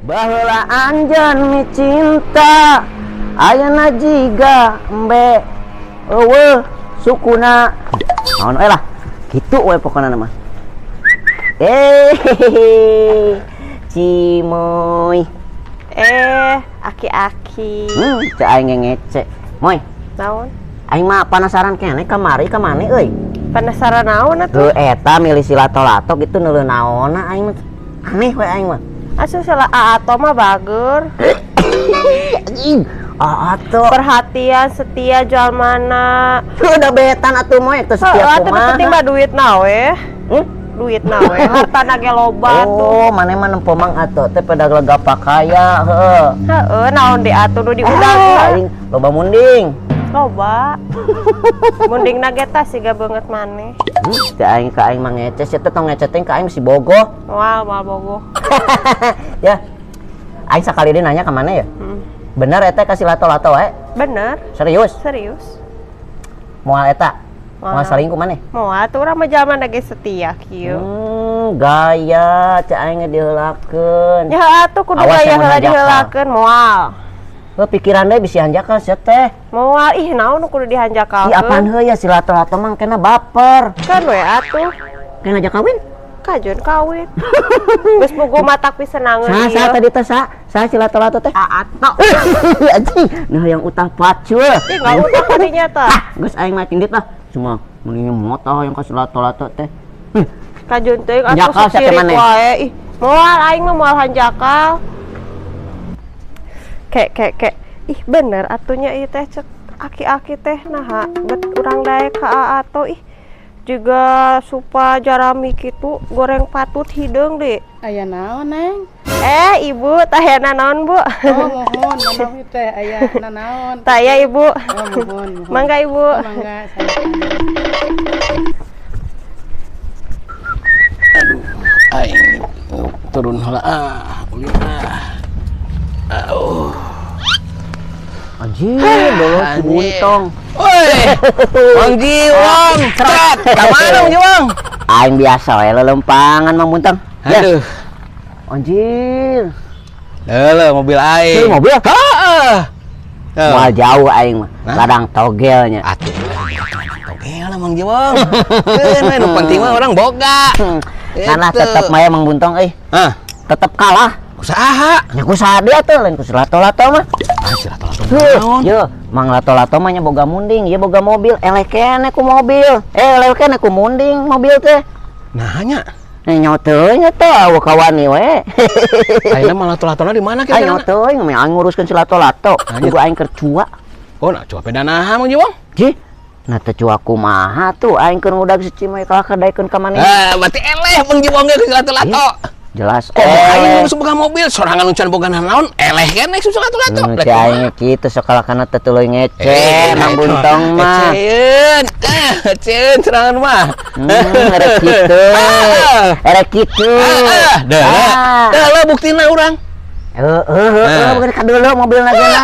Baheula anjeun mi cinta ayeuna jiga embe eueuh sukuna naon we lah kitu we pokona mah. Cimoy aki-aki cek aing ngece moy naon aing mah penasaran keneh kamari ka maneh euy. penasaran naon atuh Eta milih si lato-lato gitu neuleun naonna aing mah aneh we aing mah. asuh salah aato mah bager Anjing aato perhatian setia jual mana udah betan atuh moy teu setia atuh kumaha. penting mah duit nawe duit nawe harta nage loba tuh maneh mah nempo mang atuh teh pada lega pakaya heeh naon di atuh nu diundang aing loba munding loba munding nage tah siga beungeut maneh teh aing ka aing mah ngece eta tong ngece teh ka aing si bogoh moal bogoh ya aing sakali dia nanya ke mana ya bener eta kasih lato-lato wae bener serius moal eta moal selingkuh maneh moal atuh urang mah jaman nage setia kieu gaya cek aing diheulakeun ya atuh kudu gaya heula diheulakeun moal pikiran deui bisi hanjakal sia teh moal ih naon nu kudu dihanjakalkeun ih apaan heuh ya si lato-lato mah kena baper kan we atuh kena ajak kawin kajon kawin geus bogo matak pisenangeun sa tadi teh sa si lato-lato teh aato anjing nah yang utah pacul ih enggak utah kadinya tah geus aing mah cindit lah cuma mending motoh yang kasih lato-lato teh kajon teh Hanjakal atuh sirik maneh. wae ih moal aing mah moal hanjakal kek ih bener atunya ieu teh cek aki-aki teh naha bet urang daek ka aato ih juga supa jarami kitu goreng patut hideung deh aya naon neng ibu tayana naon bu oh mohon manawi teh aya nanaon taya ibu mohon mangga ibu mangga aing turun heula ulin anjing dulu buntong woi Mang Jiwong cerat ka mana Mang Jiwong aing biasa we lelempangan Mang Buntong aduh anjir leuh mobil aing mobil heeh moal jauh aing mah ladang togelnya atuh togel lah Mang Jiwong keun we nu penting mah urang boga karena tetep mah Mang Buntong tetep kalah kusaha nya kusaha dia tuh lain ku lato-lato mah si lato-lato naon yo Mang lato-lato mah nya boga munding ieu boga mobil eleh keneh ku mobil eleh keneh ku munding mobil teh nanya nyoteunya teh awe kawani we ayeuna mah lato-latona di mana kira-kira nyoteuing aing nguruskeun si lato-lato kudu aing keur cua oh nah coba peda naha Mang Jiwong ji nah teh cua kumaha tuh aing keur ngudag si Cimoy kalah kadaekeun ka maneh berarti eleh Mang Jiwong ge lato-lato jelas aing ngurus boga mobil sorangan uncan boga naon eleh keneh susu lato-lato si aing kitu sok kana teh tuluy ngece Mang Buntong mah ceun serangan mah erek kitu dah buktina urang bukan kadeuleu mobilna geuna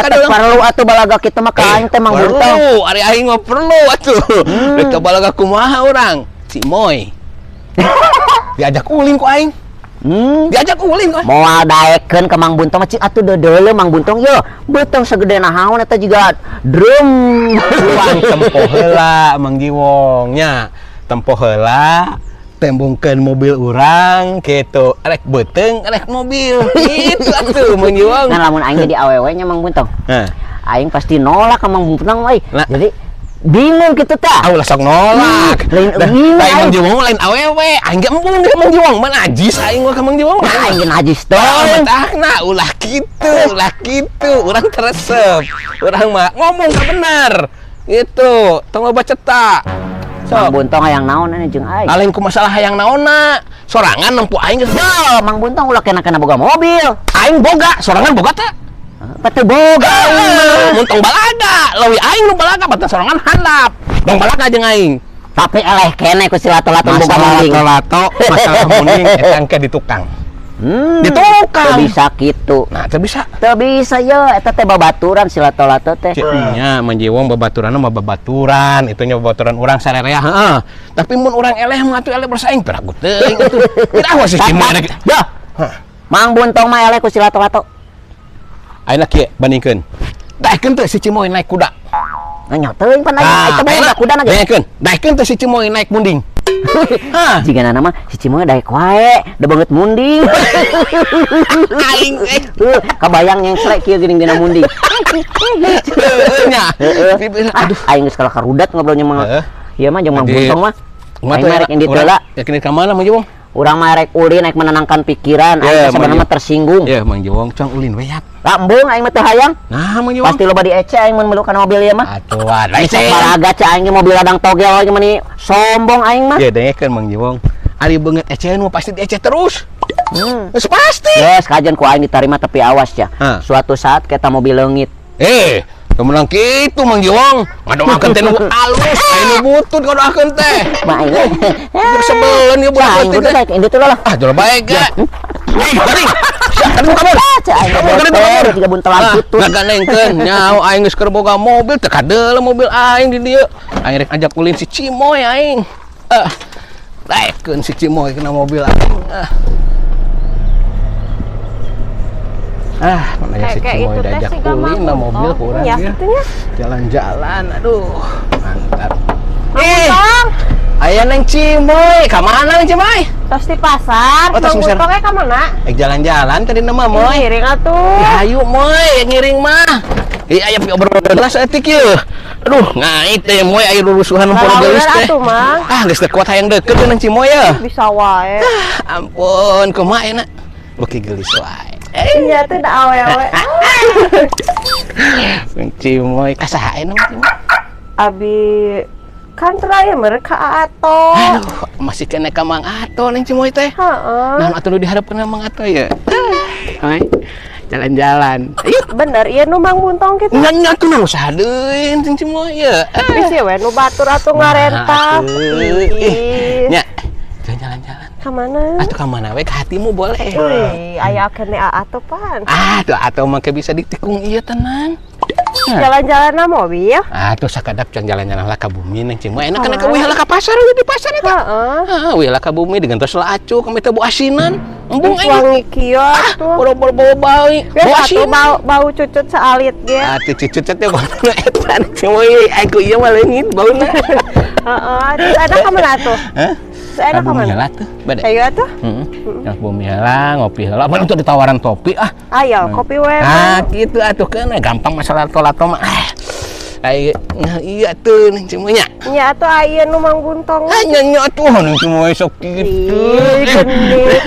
atuh perlu atuh balaga kitu mah ka aing teh Mang Buntong perlu ari aing mah perlu atuh rek balaga kumaha urang Cimoy diajak ulin ku aing diajak ulin kok moal daekeun ke Mang Buntong cik atuh deuleu Mang Buntong yo beutong sagede nahaun eta juga drum uang tempoh heula Mang Jiwong nya tempoh heula tembongkeun mobil urang kitu rek beuteung rek mobil kitu atuh Mang Jiwong kan lamun aing jadi awewe nya Mang Buntong aing pasti nolak ka Mang Buntong we jadi bingung gitu tah lah sok nolak lain Mang Jiwong lain awewe aing ge embung deh Mang Jiwong man ajis aing mah ka Mang Jiwong aing ge najis tong betahna ulah kitu urang teresep urang mah ngomong ka bener gitu tong loba cetak Mang Buntong hayang naon ane jeung aing lain ku masalah hayang naonna sorangan nempu aing geus Mang Buntong ulah kena boga mobil aing boga sorangan boga teh pati boga mun tong balaga leuwih aing nu balaga batas sorangan handap dong balaga jeung aing tapi eleh keneh ku si lato-lato boga munding lato masalah munding eta engke di tukang di tukang teu bisa kitu nah teu bisa ya eta teh babaturan si lato-lato teh nya Mang Jiwong babaturanna mah babaturan itunya babaturan urang sarerea heeh tapi mun urang eleh mah atuh eleh bersaing peragut teuing atuh iraha sih Cimoy Mang Buntong mah eleh ku si lato-lato. Ayeuna kieu bandingkeun. Daekeun teh si Cimoy naik kuda. Nanya teuing pan aya eta bae kuda na ge. Daekeun teh si Cimoy naik munding. Hah, Jigana nama si Cimoy daek wae, da banget munding. aing Kabayang yang selek kieu geuning dina munding. nya. Aduh, aing geus kala karudat ngobrolnya mah. Ieu mah jeung Mang Jadi, Buntong mah. Kumaha Aing merek indi heula. Yakin ka mana Mang Jiwong? Urang mah rek ulin naik menenangkan pikiran, Ya, aing sebenarnya mah tersinggung. Ya, Mang Jiwong cong ulin we yap. Lambung aing mah teu hayang. Nah, Mang Jiwong. Pasti loba diece aing mun meulukan mobil ieu mah. Atuh, wae. Bisa balaga ca aing ge mobil ladang togel ge meni sombong aing mah. Ya dengekeun Mang Jiwong. Ari beungeut eceun mah pasti diece terus. Geus pasti. Yes, kajian ku aing ditarima tapi awas ya. Hah. Suatu saat kita mobil leungit. Kemenang kitu Mang Jiwong. Ngadoakeun teh nu alus, aya nu butut ngadoakeun teh. Mah aing. Jeung sebeleun ieu Cah aing budak kudu teh. daek indut lah. Ah, jual baik ga. Garing. Anu kabur. Cah aing bener tiga buntelan putut. Ngaganengkeun nyaho aing geus keur boga mobil teu kadeuleuh mobil aing di dieu. Aing rek ajak ulin si Cimoy aing. Daekeun si Cimoy kena mobil aing. Mana ya si Kayak Cimoy itu teh diajak si Gamang ulin na mobil Buntong. kurang Ya, ya. gitunya. Jalan-jalan, aduh, mantap. Buntong, Aya Neng Cimoy, ka mana Neng Cimoy? tos di pasar. Oh, tos Mang pasar. Buntongnya ka mana? Jalan-jalan tadi nama Moy. Ngiring atuh. Ya ayo Moy, ngiring mah. Aya obrolan gelas etik ieu. Aduh, ngait teh Moy aya lulusuhan pono geus Lalauan teh. atuh, Mang. Geus teu kuat hayang deukeut Neng Cimoy ya. Bisa wae. Ampun, kumaha enak. Beuki geulis wae. Iya tuh da awewe. Neng Cimoy kasaha Neng Cimoy? Abi kan terakhir mereka Ato. Aduh, masih kena ka Mang Ato Neng Cimoy teh. Heeh. Nah, atuh nu diharapkeun Mang Ato ya. Hai. Jalan-jalan. Bener ieu nu Mang Buntong kitu. Nya tuh nu usaha deui Neng Cimoy ya. Bisi we nu batur atuh ngarenta. Ih. Nya. Jalan-jalan. Ka mana? Atuh ka mana we ka hatimu boleh. Wih, aya kene Ato pan. Tuh atau make bisa ditikung iya tenang. Jalan-jalan na mobil. Tuh sakadap can jalan-jalan lah ka bumi Neng Cimoy. Enak kana ka wih lah ka pasar we di pasar eta. Heeh. Wih lah ka bumi digantos lah acu ka teh bu asinan. Embung aing. Wangi kieu tuh. Boro-boro bau Wes bau atuh asinan. bau cucut sealit ge. Atuh cucut teh bauna eta Neng Cimoy. Aku ieu mah leungit bauna. Heeh, ada ka mana tuh? Hah? Ada ka Bumi mana? heula tuh. Bade. Ayo atuh. Yang bumi heula, ngopi heula. Apa itu ditawaran topi ah. Ayo kopi we. Gitu atuh kan gampang masalah lato-lato mah. Iya tuh Neng Cimoy nya. Nya atuh aya nu Mang Buntong. Nya tuh Neng Cimoy sok kitu. Ih, gendit.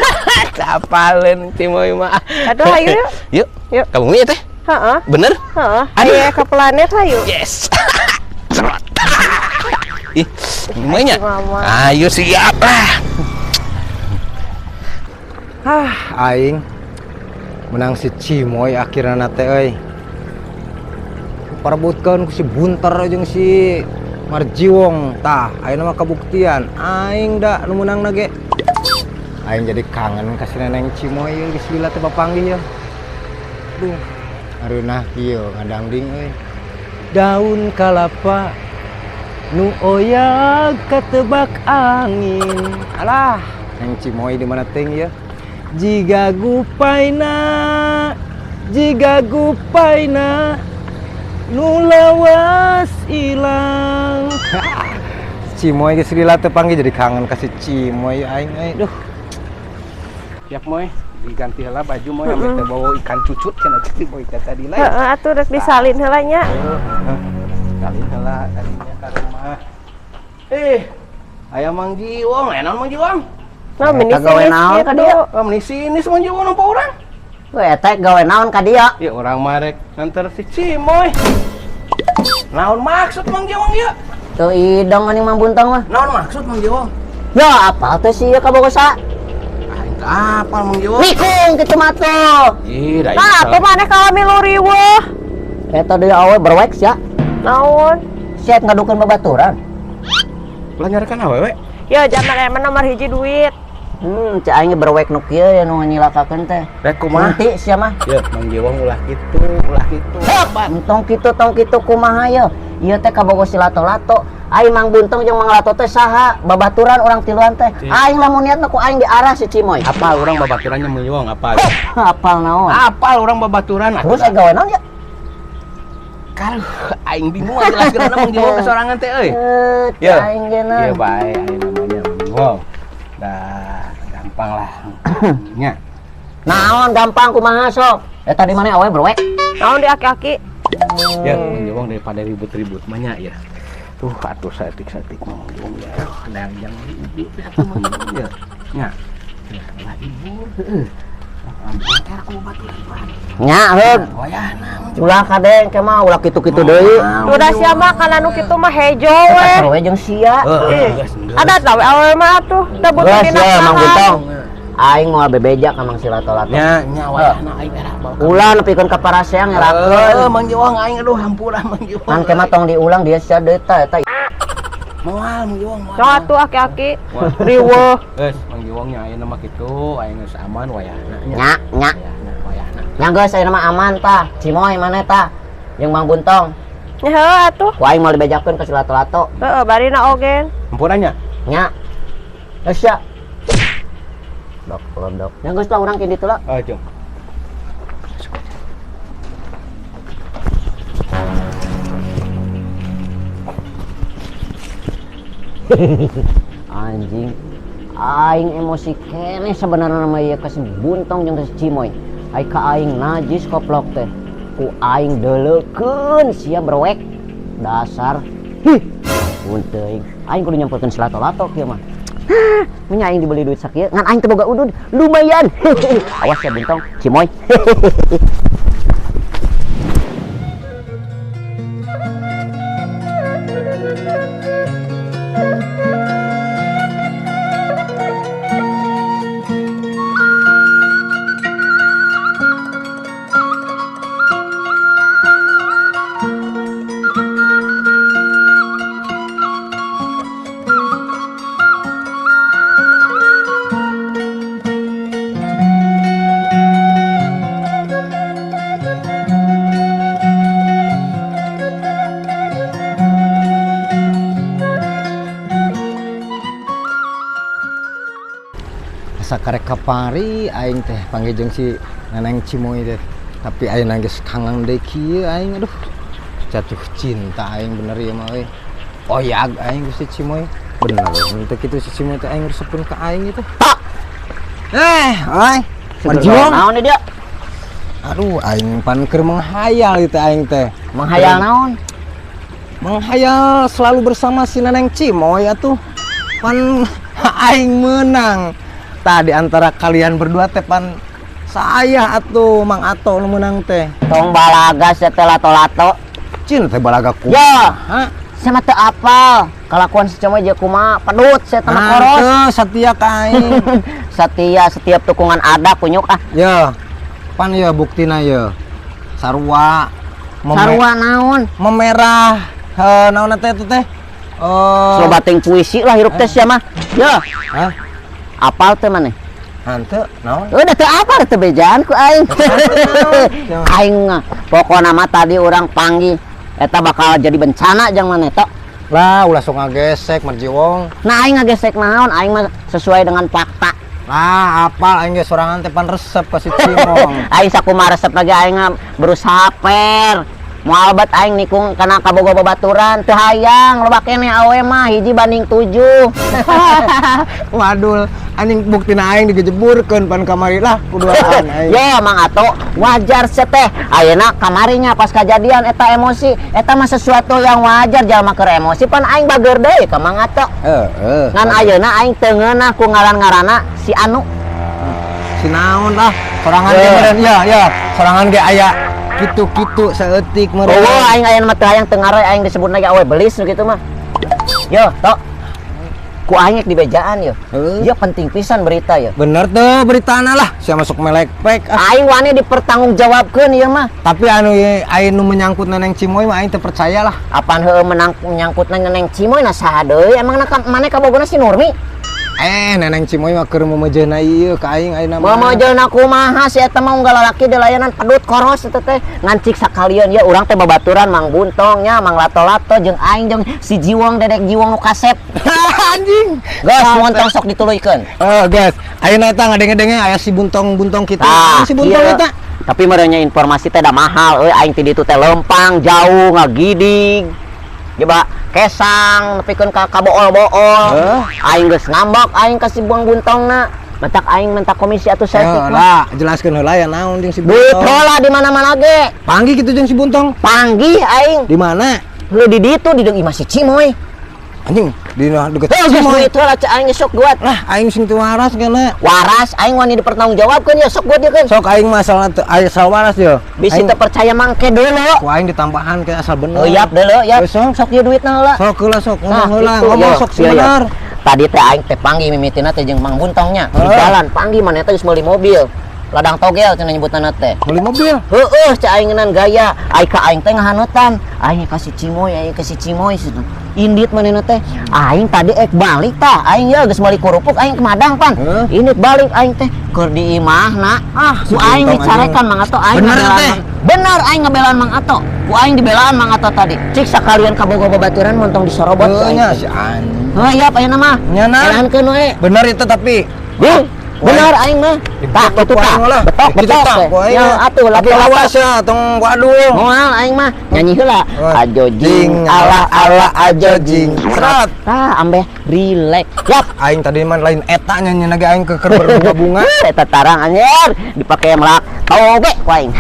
Capalen Neng Cimoy mah. Aduh ayo yuk. Yuk. Yuk. Ka bumi ya teh? Heeh. Bener? Heeh. Aduh. Aya ke planet ayo. Yes. Serot. Ih, Cimoy nya. Mama. Ayo siap lah. Aing menang si Cimoy akhirnya teh euy. Parebutkeun ku si Bunter jeung si Marjiwong tah ayeuna mah kabuktian aing da nu meunangna ge. Aing jadi kangen ka si Neneng Cimoy yang geus lila teh papanggih ya. Duh, areuna kieu ngadangding euy. Daun kalapa nu oyag katebak angin. Alah, Neng Cimoy di mana teuing ya? Jika gupaina nu lawas ilang. Cimoy geus lila teu panggih jadi kangen ka si Cimoy aing euy. Duh. Siap Moy, diganti heula baju Moy ame teh bawa ikan cucut cenah Cimoy teh tadi lain. Heeh atuh rek disalin heula nya. Kali heula tadinya ka rumah. Aya Mang Jiwong, enaon Mang Jiwong? Nah, meni Kagawe naon ka dieu? Meni sini Mang Jiwong nampa urang. We eta gawe naon ka dieu? Ya orang marek nganter si Cimoy. Naon maksud Mang Jiwong ya? Teu idong geuning Mang Buntong mah. Naon maksud Mang Jiwong? Ya apal teh si ieu kabogosa. Aing kapal Mang Jiwong. Nikung kitu mah tuh. Ih, da Nah, teh maneh kalami lu riweuh. Eta deui awe berwex ya. Naon? Siap ngadukeun babaturan. Lah nyarekan awewe. Ya zaman emang nomor hiji duit. Cek aing berwek nu kieu ya nu nyilakakeun teh. Rek kumaha? Nanti sia mah. Ya, Mang Jiwong ulah gitu. Tong kitu kumaha ya? Ieu teh kabogo si lato-lato. Aing Mang Buntong jeung Mang Lato teh saha? Babaturan urang tiluan teh. Aing lamun niatna ku aing diarah si Cimoy. Apal urang babaturannya Mang Jiwong, apal. Apal naon? Apal urang babaturan. Terus saya gawe naon ya? Kalau aing bingung jelaskeun Mang Jiwong sorangan teh euy. Ya, aing ge na. Iya bae, aing namanya Mang Jiwong. Dah gampang lah. Nya. Naon gampang kumaha sok? Eta di mana awe berwek? Naon di aki-aki? Ya, Mang Jiwong daripada ribut-ribut mah nya ya. Tuh atuh satik-satik Mang Jiwong ya. Ada yang ribut atuh Mang Jiwong ya. Nya. Ya, lah ibu. Heeh. Ampun teh aku baturan. Nya, heug. Wayahna. Ulah kadeng ke mah ulah kitu-kitu deui. Udah sia mah kana nu kitu mah hejo we. Seru we jeung sia. Ada tahu awe mah atuh teu butuh Geus dina ya Mang saha. Buntong. Aing moal bebeja ka Mang Silato-lato. Nya wayahna aing era bawa. Ulah nepikeun ka paraseang ngerakeun. Mang Jiwong aing aduh hampura Mang Jiwong. Kan kemah tong diulang dia sia deui eta. Moal Mang Jiwong. Sok atuh aki-aki. Riweuh. Geus Mang Jiwong nya ayeuna mah kitu, aing geus aman wayahna. Nya. Wayahna. Nya geus ayeuna mah aman tah. Cimoy mana tah? Jeung Mang Buntong. Ya heuh atuh. Ku aing mau dibejakeun ka Silato-lato. Heeh, barina ogen. Hampurannya. Nya. Geus ya. Dok. Nya geus lah urang kieu ditu lah. Oh, Jung. Anjing. Aing emosi keneh sebenarnya nama ieu ka si Buntong jeung ka si Cimoy. Ai ka aing najis koplok teh. Ku aing deuleukeun sia berwek. Dasar. Mun teuing. Aing kudu nyamperkeun Silato-lato kieu mah. Nya aing dibeli duit sakieu ngan aing teu boga udud. Lumayan. Awas ya Buntong, Cimoy. Sakarek kapari aing teh panggil jeung si Neneng Cimoy teh. Tapi aing geus kangen deui kieu aing aduh. Jatuh cinta aing bener ya mah we. Oyag aing geus si Cimoy. Bener teh kitu si Cimoy teh aing resepkeun ka aing itu. Oi. Marjiwong. Naon dia? Aduh aing pan keur menghayal itu aing teh. Menghayal naon? Menghayal selalu bersama si Neneng Cimoy atuh. Pan aing menang. Di antara kalian berdua teh pan saya atuh Mang Ato nu menang teh. Tong balaga teh lato-lato. Cin teh balaga ku. Ya. Hah? Saya mah teu apal. Kalakuan si Cimoy jeung kumaha pedut saya teh mah koros. Teu satia ka aing. Satia setiap tukungan ada kunyuk ah. Ya. Pan ya buktina ya. Sarua. Sarua naon? Memerah. Naon teh itu teh? Slobating puisi lah hirup teh sia mah. Ya. Hah? Apal teh maneh? Hanteu naon? Udah teu apal teu bejaan ku aing. Aing pokona mah tadi urang panggil eta bakal jadi bencana jeung maneh tok. Lah ulah sok ngagesek Marjiwong. Nah aing ngagesek naon? Aing mah sesuai dengan fakta. Lah apal aing ge sorangan teh pan resep ka si Cimong. Aing sakumaha resep lagi aing berusaha per. Moal bet aing nikung kana kabogo babaturan teu hayang loba keneh awe mah 1 banding 7. Waduh, anjing buktina aing digejeburkeun pan kamari lah kuduaan aing. Ya Mang Ato, wajar sih teh. Ayeuna kamarinya pas kejadian eta emosi, eta mah sesuatu yang wajar jalma keur emosi pan aing bageur deui ka Mang Ato. Ngan ayeuna aing teu ngeunah ku ngaran-ngaranna si Anu. Si naon lah, sorangan ge meureun ya, sorangan ge aya kitu-kitu saeutik meureun. Oh, aing ayeuna mah teu hayang teu ngaroe aing disebut lagi awe belis gitu mah. Yo, tok. Ku aing dibejaan yo. Ieu penting pisan berita yo. Bener tuh beritana lah, sia masuk melek pek. Aing wani dipertanggungjawabkeun ieu mah. Tapi anu aing nu menyangkut Neneng Cimoy mah aing teu percaya lah. Apaan heueuh menyangkut Neneng Cimoy na saha deui? Emang maneh kabogona si Nurmi? Neneng Cimoy mah keur memejeuna ieu ka aing ayeuna mah. Mamajeuna kumaha si eta mah unggal lalaki di layanan pedut koros eta teh ngancik sakalian ya urang teh babaturan Mang Buntong nya Mang Lato-Lato jeung aing jeung si Jiwong dedek Jiwong nu kasep. Anjing. Geus Buntong sok dituluykeun. Oh, guys. Ayeuna eta ngadenge-denge aya si Buntong kitu. Si Buntong kieu. eta. Tapi merenya informasi teh da mahal euy aing ti ditu teh lempang jauh ngagidig. Coba kesang nepikeun ka bool-bool. Aing geus ngambek aing ka si Buang Buntongna. Mentak aing minta komisi atuh saeutik mah. Jelaskeun heula ya naon jeung si Duit Buntong. heula di mana-mana ge. Panggih kitu jeung si Buntong. Panggih aing. Di mana? Lu di ditu di deung imah si Cimoy. Anjing, di deket Geus Cimoy. duit heula cek aing sok duat. Lah, aing sing teu waras kana. Waras aing wani dipertanggungjawabkeun ya sok duat dikeun. Sok aing masalah teu aya asal waras ya. Bisi teu percaya mangke deuleu. Ku aing ditambahan ke asal bener. Oh yap deuleu yap. Geus, sok. Sok ieu duitna heula. Sok heula sok Nah, ngomong heula, gitu, ngomong yo, sok iya, iya. bener. Tadi teh aing teh panggih mimitina teh jeung Mang Buntongnya di jalan panggih maneh teh geus meuli mobil. Ladang togel cenah nyebutna teh. Beli mobil. Heueuh cak aing ngeunaan gaya. Ai ka aing teh ngahanutan. Aing ka si Cimoy, aing ka si Cimoy situ. Indit manehna teh. Aing tadi balik tah. Aing ya geus meuli kurupuk aing ke Madang pan. Indit balik aing teh keur di imahna. Ku aing dicarekan Mang Ato aing Bener, ngabelaan teh? Bener aing ngabelaan Mang Ato. Ku aing dibelaan Mang Ato tadi. Cik sakalian kabogoh babaturan montong disorobot ku aing. Nya si anjing. Heuh ya ayeuna mah. Nya na. Elankeun we. Bener itu tapi. Bener aing mah. Tah kitu tah. Betok teh. Ya atuh lawas ya tong waduh. Moal aing mah nyanyi heula. Oh. Ajo jing Allah Allah Allah ajo jing. Serat. Tah ambeh rileks. Yap. Aing tadi mah lain eta nyanyi lagi aing ke berbunga-bunga. Eta tarang anjir dipake melak toge ku aing.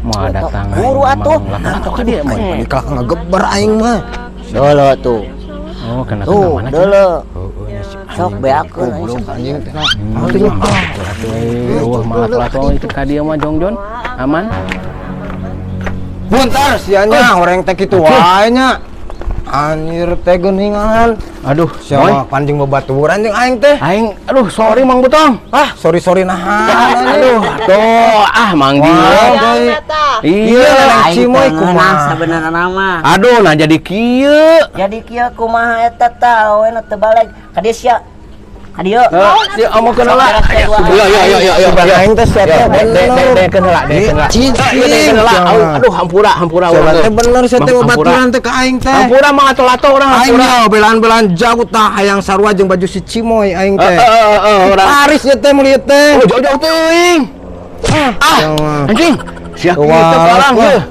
Mau datang. Buru atuh. Atau ka dia mah. Nikah ngageber aing mah. Dolo tuh. Oh, kena Tuh, mana? dolo. Sok beakeun aing sok. Anjing teh. Wah, malah lato itu ka dia mah jongjon. Aman. Bentar sianya orang teh kitu wae nya. Anjir teh geuningan. Aduh, Siapa panjing babaturan jeung aing teh. aing aduh sorry Mang Butong. Ah, sorry nahan. Aduh, tuh Mang Jiwong. Iya, Neneng Cimoy kumaha. Sabenerna mah. aduh nah jadi kieu. Jadi kieu kumaha eta tah we teu balik ka dieu sia. Ka dieu. Si omongkeun heula. Ya. Aing teh sia teh Dekeun heula. Aduh, hampura Soalnya teh bener sia teh babaturan teh ka aing teh. Hampura Mang Lato-Lato urang Aing hampura. yo belaan-belaan jauh tah hayang sarua jeung baju si Cimoy aing teh. Urang. Paris ya teh meuli teh. Oh, jauh-jauh teuing. Anjing. Sia kieu teh barang Wah, heuh.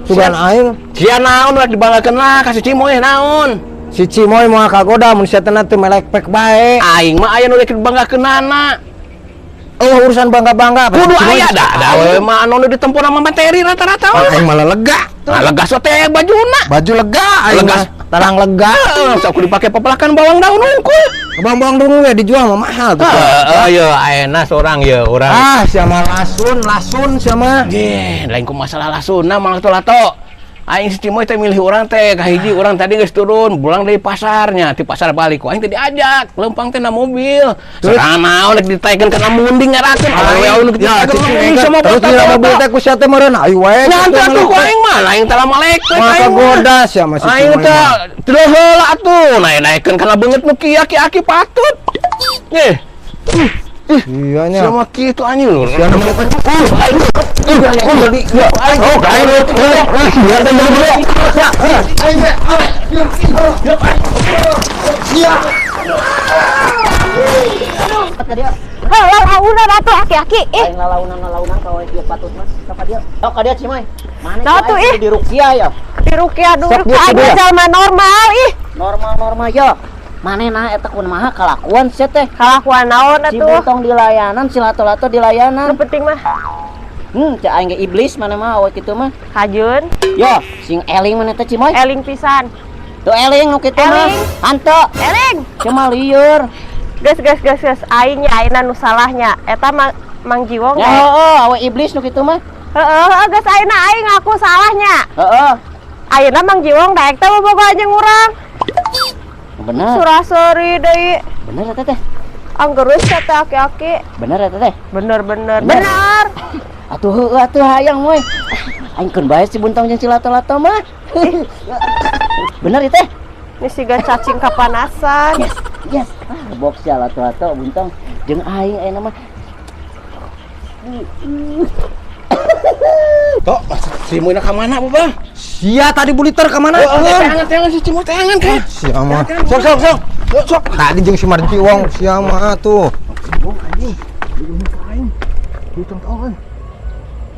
Sugan aing Sia naon udah dibanggakeun lah ka si Cimoy naon. si Cimoy moal kagoda mun sia teh teu melek pek bae. Aing mah aya nu rek dibanggakeunana. Oh urusan bangga-bangga. Kudu aya da we mah anu ditempuh sama materi rata-rata. Aing malah lega. Nah, lega so teh bajuna. Baju lega aing Lega. mah tarang lega. Sok dipake papelakan bawang daun unggul. Bawang dulu ya dijual mah mahal tuh. Ayo ayeuna sorang ye urang. Ah, sia mah lasun sia mah. Ye, lain ku masalah lasuna Mang Lato-Lato. Aing si Cimoy teh milih urang teh kahiji urang tadi geus turun pulang dari pasarnya ti pasar balik ku aing teh diajak lempang teh na mobil sarana naon rek ditaekeun kana munding ngarakeun awe nu ditaekeun sama terus dina mobil teh ku sia teh meureun ayo we. nyantai atuh ku aing mah lain tara malek teh Maka goda sia mah si aing Cimoy. teh teu heula atuh naekeun kana beungeut nu kieu aki-aki patut ye Iya nya. sama kitu anjing lur Sia nu Launan atuh aki-aki. Aing lalaunan ka we kieu patut mah. Ka dia. Sok ka dia Cimoy. Mana Nah, tuh, ih. di Rukia ya. Di Rukia dulu Sok, ka dia, dia. jalma normal ih. Normal ya. Manehna eta kumaha kalakuan sia teh. Kalakuan naon Si atuh? Buntong di layanan, si Lato-Lato di layanan. Nu penting mah Cek aing ge iblis mana mah awe kitu mah. Kajun, Yo, sing eling mana teh Cimoy? eling pisan. Tuh eling nu kitu mah. Eling. Hantu. Eling. Cuma lieur. Ges. Aing nya ayeuna nu salahnya. Eta Mang Jiwong. Ya heueuh, awe iblis nu kitu mah. Heeh, geus ayeuna aing aku salahnya. Heeh. Ayeuna Mang Jiwong daek teh bobogoh jeung urang. Bener. Suraseri deui. Bener eta teh. Anggeus kata aki-aki. Bener eta teh. Bener. Bener. Atuh heueuh atuh hayang moy. Aing keun bae si Buntong jeung si Lato-Lato mah. Bener ieu teh. Ini siga cacing kapanasan. Yes, box ya lato-lato buntong jeung aing aya nama. Tok, si Moy ka mana, Bang? Sia tadi buliter ke mana? Teangan si Cimoy teangan kan. Sia mah. Sok. Tadi jeung si Marjiwong sia mah tuh.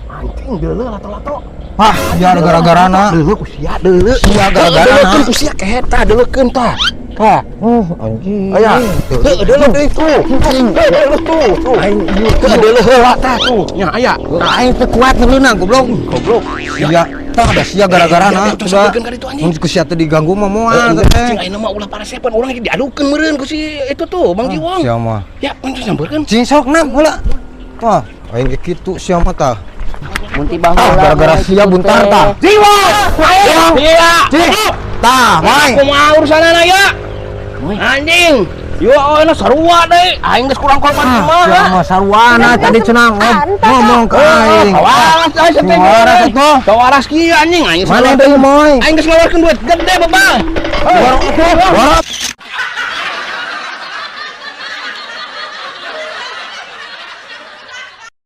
Anjing deuleu lato-lato. Ah, ya gara-gara na. Deuleu ku sia deuleu. Sia gara-gara na. Deuleukeun ku sia keheta deuleukeun tah. Tah. Anjing. Aya. Deuleu deui tuh. Deuleu tuh. Aing ieu deuleu heula tah tuh. Nya aya. Aing teh kuat ngeunang goblok. Sia tah ada sia gara-gara na. Sudah. Mun ku sia teh diganggu mah moal teh. Cing ayeuna mah ulah parasepan urang diadukeun meureun ku si itu tuh Bang Jiwong. Sia mah. Ya, mun sambeurkeun. Cing sok nam heula. Wah, aing ge kitu sia mah tah. Munti baheula. Gara-gara sia buntar tah. Jiwong. Iya. Cing. Tah, Mai. Kumaha urusanana ya? Moy. Anjing. Yo, enak sarua deui. Aing geus kurang korban Sia kumaha. mah sarwana tadi cenah ngomong ke aing. Waras lah seteng. Waras atuh. Waras kieu anjing aing. Mana deui moy? Aing geus ngaluarkeun duit gede, Bapak. Waras.